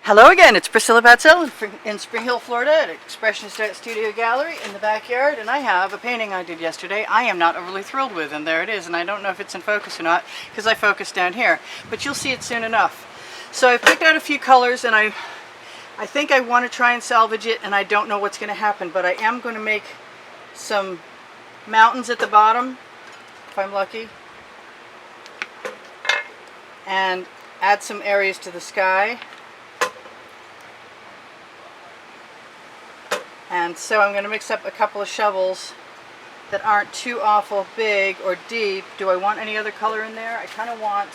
Hello again, it's Priscilla Batzell in Spring Hill, Florida at Expressionist Art Studio Gallery in the backyard, and I have a painting I did yesterday I am not overly thrilled with, and there it is, and I don't know if it's in focus or not because I focused down here, but you'll see it soon enough. So I picked out a few colors, and I think I want to try and salvage it, and I don't know what's going to happen, but I am going to make some mountains at the bottom, if I'm lucky, and add some areas to the sky. And so I'm going to mix up a couple of shovels that aren't too awful big or deep. Do I want any other color in there? I kind of want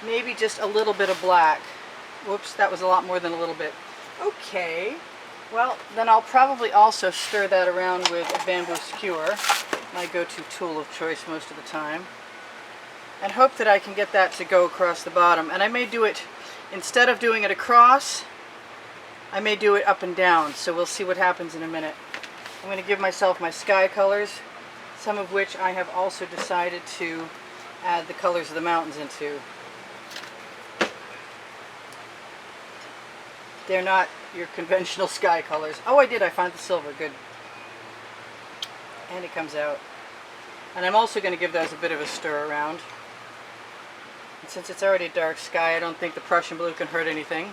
maybe just a little bit of black. Whoops, that was a lot more than a little bit. Okay, well then I'll probably also stir that around with a bamboo skewer, my go-to tool of choice most of the time, and hope that I can get that to go across the bottom. And I may do it, instead of doing it across, I may do it up and down, so we'll see what happens in a minute. I'm going to give myself my sky colors, some of which I have also decided to add the colors of the mountains into. They're not your conventional sky colors. Oh, I found the silver, good. And it comes out. And I'm also going to give those a bit of a stir around. And since it's already dark sky, I don't think the Prussian blue can hurt anything.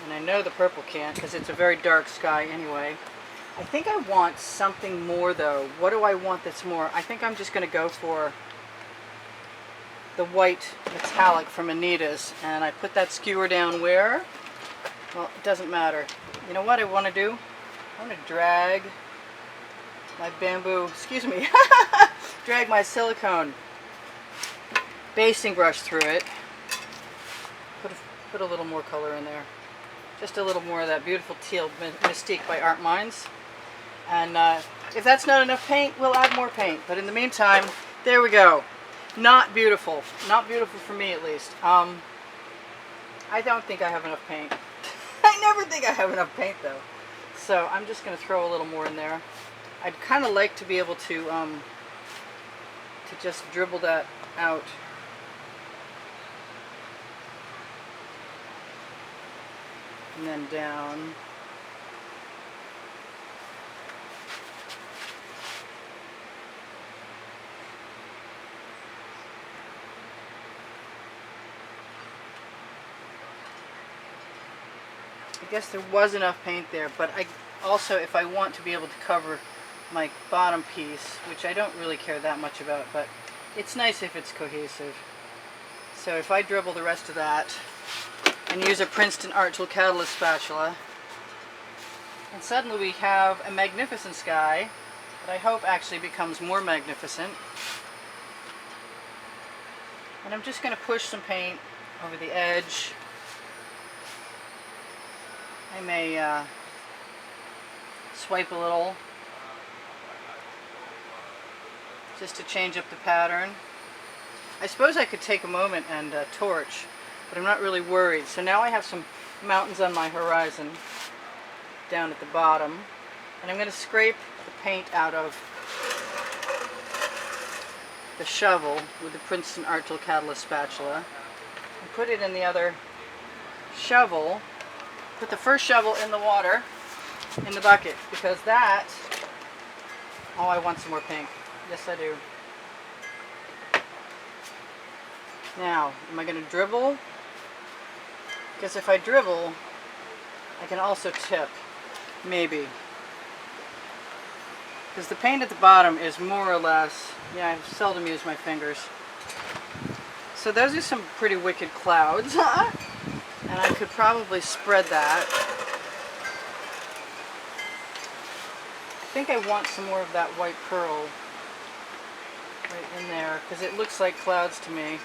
And I know the purple can't because it's a very dark sky anyway. I think I want something more though. What do I want that's more? I think I'm just going to go for the white metallic from Anita's. And I put that skewer down where? Well, it doesn't matter. You know what I want to do? I want to drag my bamboo, drag my silicone basting brush through it. Put a little more color in there. Just a little more of that beautiful teal Mystique by Art Minds. And if that's not enough paint, we'll add more paint. But in the meantime, there we go. Not beautiful. Not beautiful for me, at least. I don't think I have enough paint. I never think I have enough paint, though. So I'm just going to throw a little more in there. I'd kind of like to be able to just dribble that out. And then down. I guess there was enough paint there, but I also, if I want to be able to cover my bottom piece, which I don't really care that much about, but it's nice if it's cohesive. So if I dribble the rest of that, and use a Princeton Art Tool Catalyst spatula, and suddenly we have a magnificent sky that I hope actually becomes more magnificent. And I'm just going to push some paint over the edge. I may swipe a little just to change up the pattern. I suppose I could take a moment and torch, but I'm not really worried. So now I have some mountains on my horizon down at the bottom, and I'm going to scrape the paint out of the shovel with the Princeton Art Tool Catalyst spatula and put it in the other shovel. Put the first shovel in the water, in the bucket, because that, oh, I want some more pink. Yes, I do. Now, am I going to dribble? Because if I dribble, I can also tip, maybe. Because the paint at the bottom is more or less, yeah, I seldom use my fingers. So those are some pretty wicked clouds. And I could probably spread that. I think I want some more of that white pearl right in there, because it looks like clouds to me.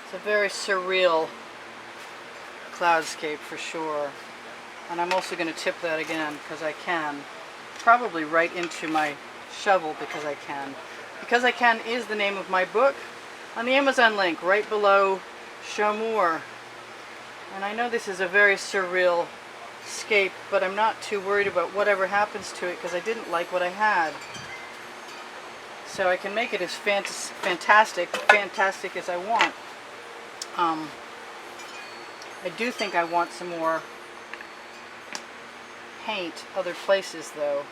It's a very surreal cloudscape for sure. And I'm also going to tip that again because I can. Probably right into my shovel because I can. Because I Can is the name of my book on the Amazon link right below Show More. And I know this is a very surreal scape, but I'm not too worried about whatever happens to it because I didn't like what I had. So I can make it as fantastic as I want. I do think I want some more paint other places though.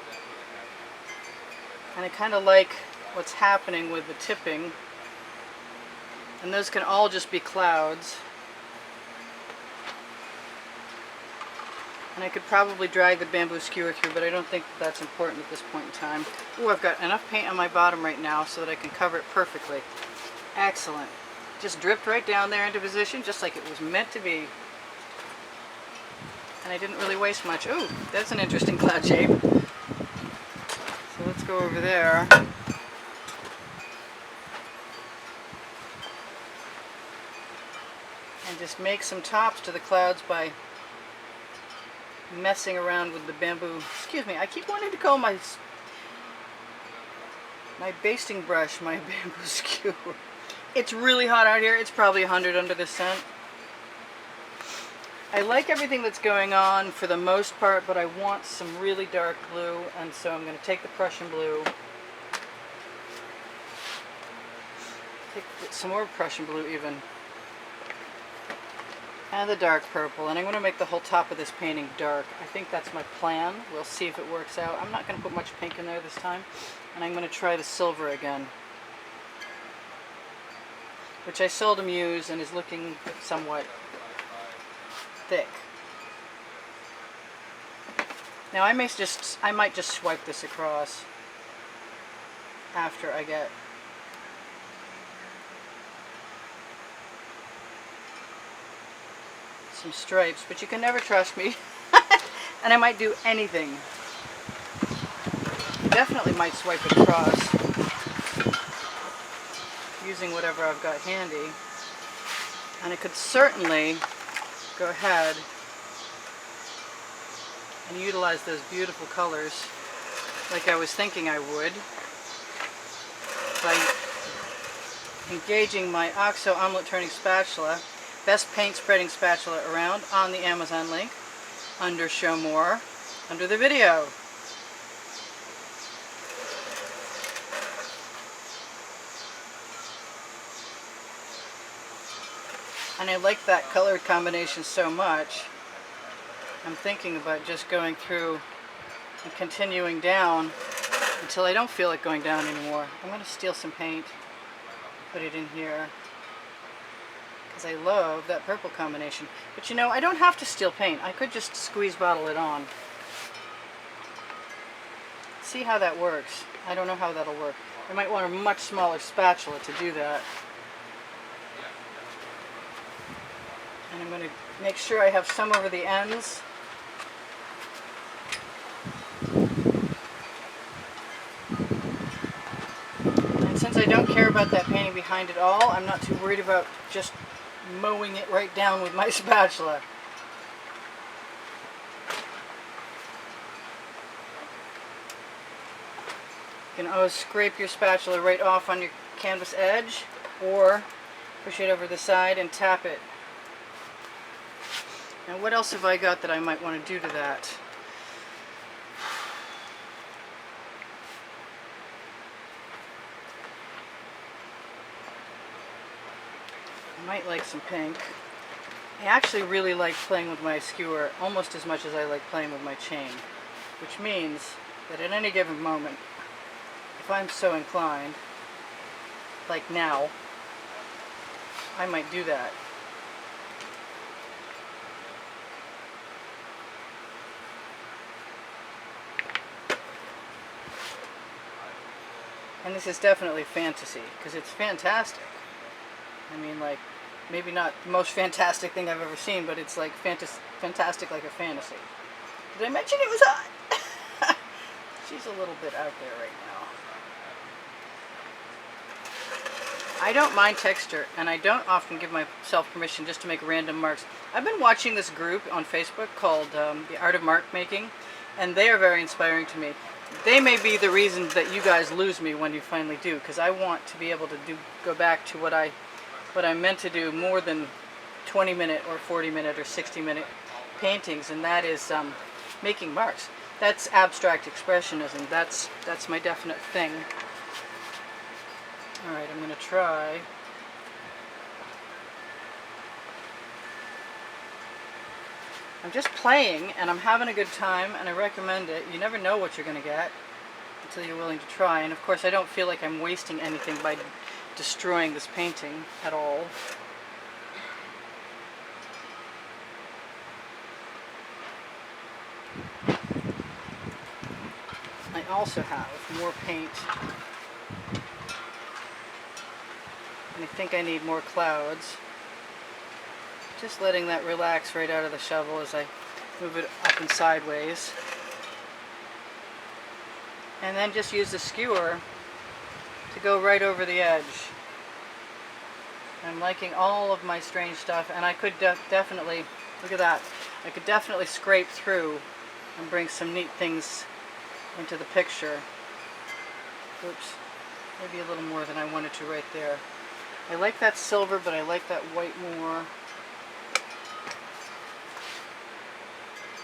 And I kind of like what's happening with the tipping. And those can all just be clouds. And I could probably drag the bamboo skewer through, but I don't think that's important at this point in time. Ooh, I've got enough paint on my bottom right now so that I can cover it perfectly. Excellent. Just dripped right down there into position, just like it was meant to be. And I didn't really waste much. Ooh, that's an interesting cloud shape. So let's go over there. And just make some tops to the clouds by messing around with the bamboo. Excuse me, I keep wanting to call my basting brush my bamboo skewer. It's really hot out here. It's probably 100 under the sun. I like everything that's going on for the most part, but I want some really dark blue, and so I'm going to take the Prussian blue, take some more Prussian blue even, and the dark purple, and I'm going to make the whole top of this painting dark. I think that's my plan. We'll see if it works out. I'm not going to put much pink in there this time, and I'm going to try the silver again, which I seldom use and is looking somewhat thick. Now I might just swipe this across after I get some stripes, but you can never trust me. And I might do anything. Definitely might swipe it across using whatever I've got handy. And I could certainly go ahead and utilize those beautiful colors like I was thinking I would by engaging my OXO omelet turning spatula, best paint spreading spatula around, on the Amazon link under Show More under the video. And I like that color combination so much, I'm thinking about just going through and continuing down until I don't feel like going down anymore. I'm going to steal some paint, put it in here, because I love that purple combination. But you know, I don't have to steal paint. I could just squeeze bottle it on. See how that works. I don't know how that'll work. I might want a much smaller spatula to do that. And I'm going to make sure I have some over the ends. And since I don't care about that painting behind it all, I'm not too worried about just mowing it right down with my spatula. You can always scrape your spatula right off on your canvas edge, or push it over the side and tap it. Now what else have I got that I might want to do to that? I might like some pink. I actually really like playing with my skewer almost as much as I like playing with my chain, which means that at any given moment, if I'm so inclined, like now, I might do that. And this is definitely fantasy, because it's fantastic. I mean, like, maybe not the most fantastic thing I've ever seen, but it's like fantastic like a fantasy. Did I mention it was hot? She's a little bit out there right now. I don't mind texture, and I don't often give myself permission just to make random marks. I've been watching this group on Facebook called The Art of Mark Making, and they are very inspiring to me. They may be the reason that you guys lose me when you finally do, because I want to be able to go back to what I meant to do more than 20-minute or 40-minute or 60-minute paintings, and that is making marks. That's abstract expressionism. That's my definite thing. I'm going to try. I'm just playing and I'm having a good time and I recommend it. You never know what you're going to get until you're willing to try. And of course I don't feel like I'm wasting anything by destroying this painting at all. I also have more paint. And I think I need more clouds. Just letting that relax right out of the shovel as I move it up and sideways. And then just use the skewer to go right over the edge. I'm liking all of my strange stuff, and I could definitely, look at that, I could definitely scrape through and bring some neat things into the picture. Oops, maybe a little more than I wanted to right there. I like that silver, but I like that white more.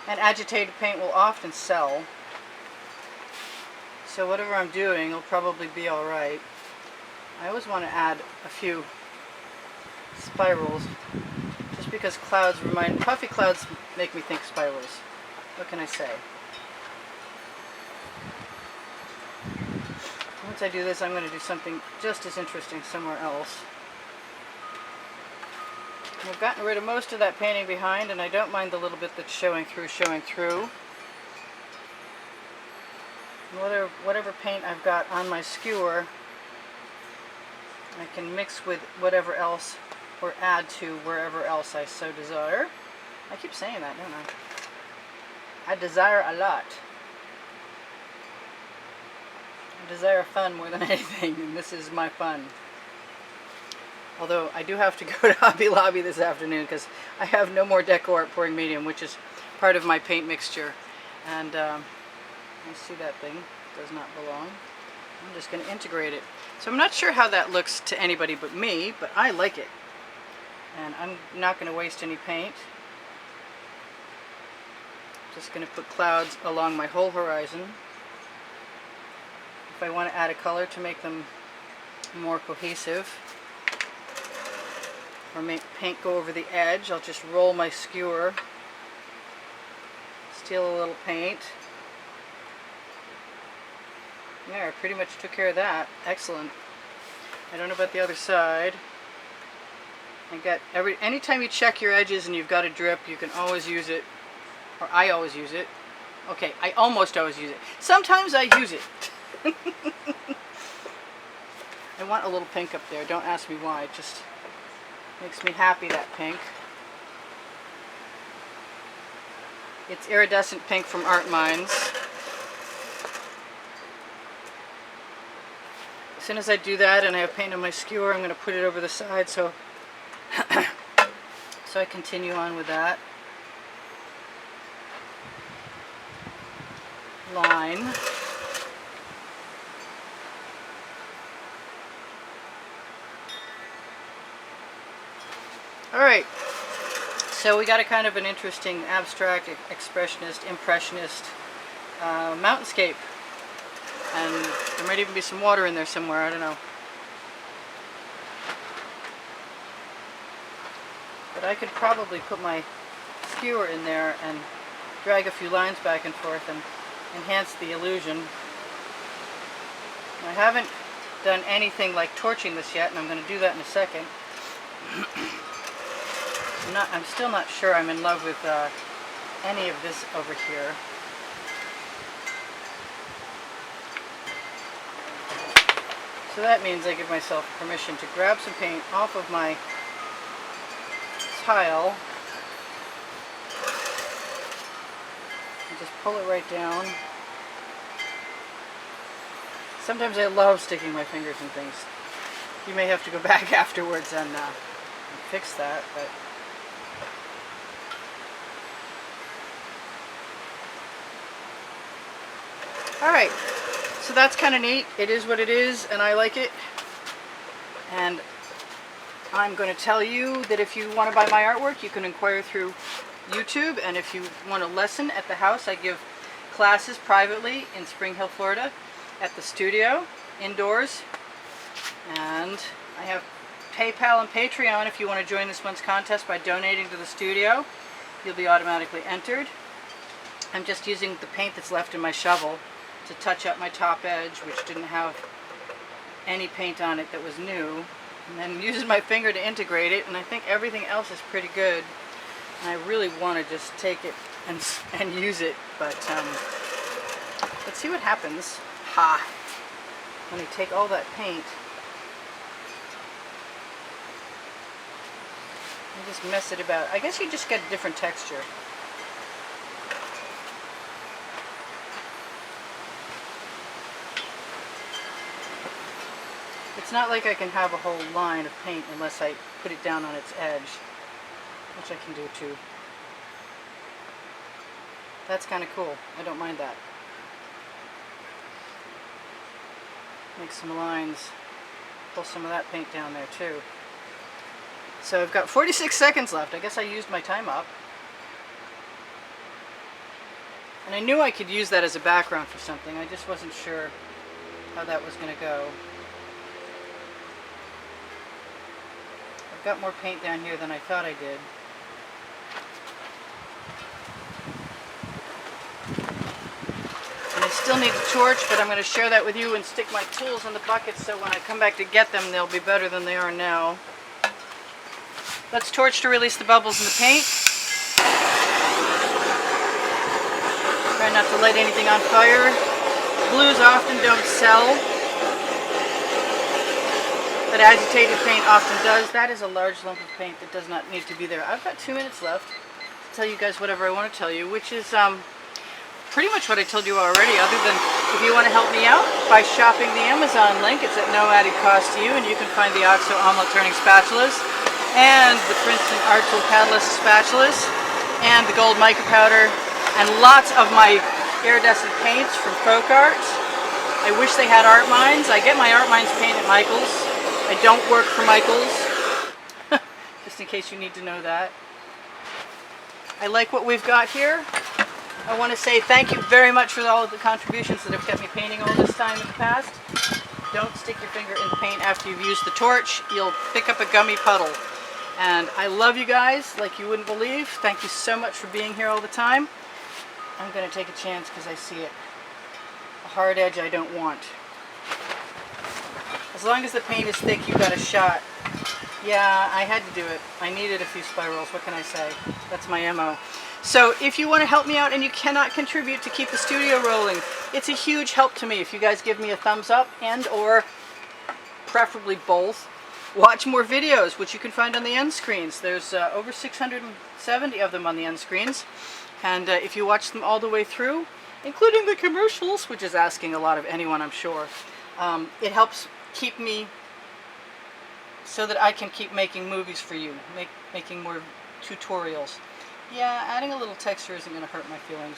And agitated paint will often sell, so whatever I'm doing will probably be alright. I always want to add a few spirals, just because clouds puffy clouds make me think spirals. What can I say? Once I do this, I'm going to do something just as interesting somewhere else. I've gotten rid of most of that painting behind, and I don't mind the little bit that's showing through. Whatever paint I've got on my skewer, I can mix with whatever else or add to wherever else I so desire. I keep saying that, don't I? I desire a lot. I desire fun more than anything, and this is my fun. Although I do have to go to Hobby Lobby this afternoon because I have no more decor at pouring medium, which is part of my paint mixture. And I see that thing does not belong. I'm just going to integrate it. So I'm not sure how that looks to anybody but me, but I like it. And I'm not going to waste any paint. Just going to put clouds along my whole horizon. If I want to add a color to make them more cohesive, or make paint go over the edge, I'll just roll my skewer, steal a little paint. Yeah, I pretty much took care of that. Excellent. I don't know about the other side. Anytime you check your edges and you've got a drip, you can always use it, or I always use it. Okay, I almost always use it. Sometimes I use it. I want a little pink up there. Don't ask me why. It just makes me happy, that pink. It's iridescent pink from Art Minds. As soon as I do that and I have paint on my skewer, I'm going to put it over the side so so I continue on with that line. Alright, so we got a kind of an interesting abstract, expressionist, impressionist mountainscape. And there might even be some water in there somewhere, I don't know. But I could probably put my skewer in there and drag a few lines back and forth and enhance the illusion. I haven't done anything like torching this yet, and I'm going to do that in a second. I'm still not sure I'm in love with any of this over here. So that means I give myself permission to grab some paint off of my tile and just pull it right down. Sometimes I love sticking my fingers in things. You may have to go back afterwards and fix that, but alright, so that's kind of neat. It is what it is, and I like it. And I'm going to tell you that if you want to buy my artwork, you can inquire through YouTube. And if you want a lesson at the house, I give classes privately in Spring Hill, Florida, at the studio, indoors. And I have PayPal and Patreon if you want to join this month's contest by donating to the studio. You'll be automatically entered. I'm just using the paint that's left in my shovel to touch up my top edge, which didn't have any paint on it that was new. And then using my finger to integrate it, and I think everything else is pretty good. And I really want to just take it and use it, but let's see what happens. Ha! When I take all that paint, I just mess it about. I guess you just get a different texture. It's not like I can have a whole line of paint unless I put it down on its edge, which I can do too. That's kind of cool. I don't mind that. Make some lines. Pull some of that paint down there too. So I've got 46 seconds left. I guess I used my time up. And I knew I could use that as a background for something. I just wasn't sure how that was going to go. I've got more paint down here than I thought I did. And I still need a torch, but I'm going to share that with you and stick my tools in the bucket so when I come back to get them, they'll be better than they are now. Let's torch to release the bubbles in the paint. Try not to light anything on fire. Blues often don't sell, but agitated paint often does. That is a large lump of paint that does not need to be there. I've got 2 minutes left to tell you guys whatever I want to tell you, which is pretty much what I told you already, other than if you want to help me out by shopping the Amazon link. It's at no added cost to you, and you can find the OXO omelet turning spatulas, and the Princeton Art Tool Catalyst spatulas, and the gold mica powder, and lots of my iridescent paints from Folk Art. I wish they had art mines. I get my art mines paint at Michael's. I don't work for Michael's, just in case you need to know that. I like what we've got here. I want to say thank you very much for all of the contributions that have kept me painting all this time in the past. Don't stick your finger in the paint after you've used the torch. You'll pick up a gummy puddle. And I love you guys like you wouldn't believe. Thank you so much for being here all the time. I'm going to take a chance because I see it. A hard edge I don't want. As long as the paint is thick, you got a shot. Yeah, I had to do it. I needed a few spirals. What can I say? That's my MO. So if you want to help me out and you cannot contribute to keep the studio rolling, it's a huge help to me if you guys give me a thumbs up and or preferably both. Watch more videos, which you can find on the end screens. There's over 670 of them on the end screens. And if you watch them all the way through, including the commercials, which is asking a lot of anyone, I'm sure, it helps keep me so that I can keep making movies for you, making more tutorials. Yeah, adding a little texture isn't going to hurt my feelings.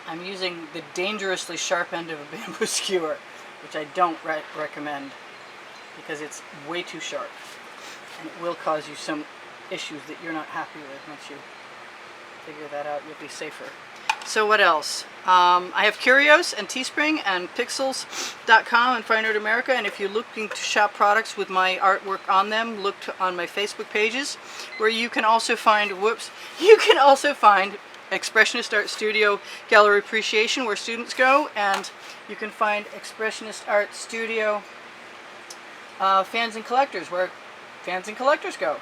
I'm using the dangerously sharp end of a bamboo skewer, which I don't recommend because it's way too sharp and it will cause you some issues that you're not happy with. Once you figure that out, you'll be safer. So what else? I have Curios and Teespring and Pixels.com and Fine Art America, and if you're looking to shop products with my artwork on them, look on my Facebook pages, where you can also find, you can also find Expressionist Art Studio Gallery Appreciation, where students go, and you can find Expressionist Art Studio Fans and Collectors, where fans and collectors go.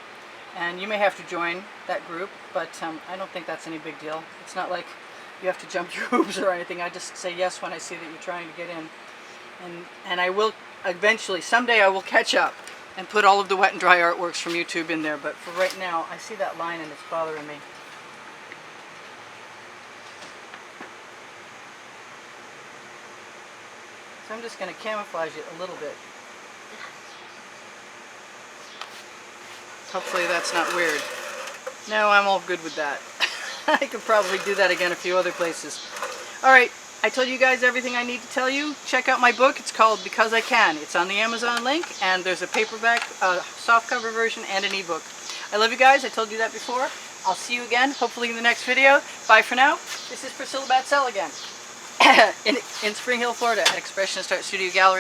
And you may have to join that group, but I don't think that's any big deal. It's not like you have to jump through hoops or anything. I just say yes when I see that you're trying to get in. And I will eventually, someday I will catch up and put all of the wet and dry artworks from YouTube in there. But for right now, I see that line and it's bothering me. So I'm just going to camouflage it a little bit. Hopefully that's not weird. No, I'm all good with that. I could probably do that again a few other places. Alright, I told you guys everything I need to tell you. Check out my book. It's called Because I Can. It's on the Amazon link, and there's a paperback, softcover version, and an ebook. I love you guys. I told you that before. I'll see you again, hopefully in the next video. Bye for now. This is Priscilla Batzell again in Spring Hill, Florida at Expressionist Art Studio Gallery.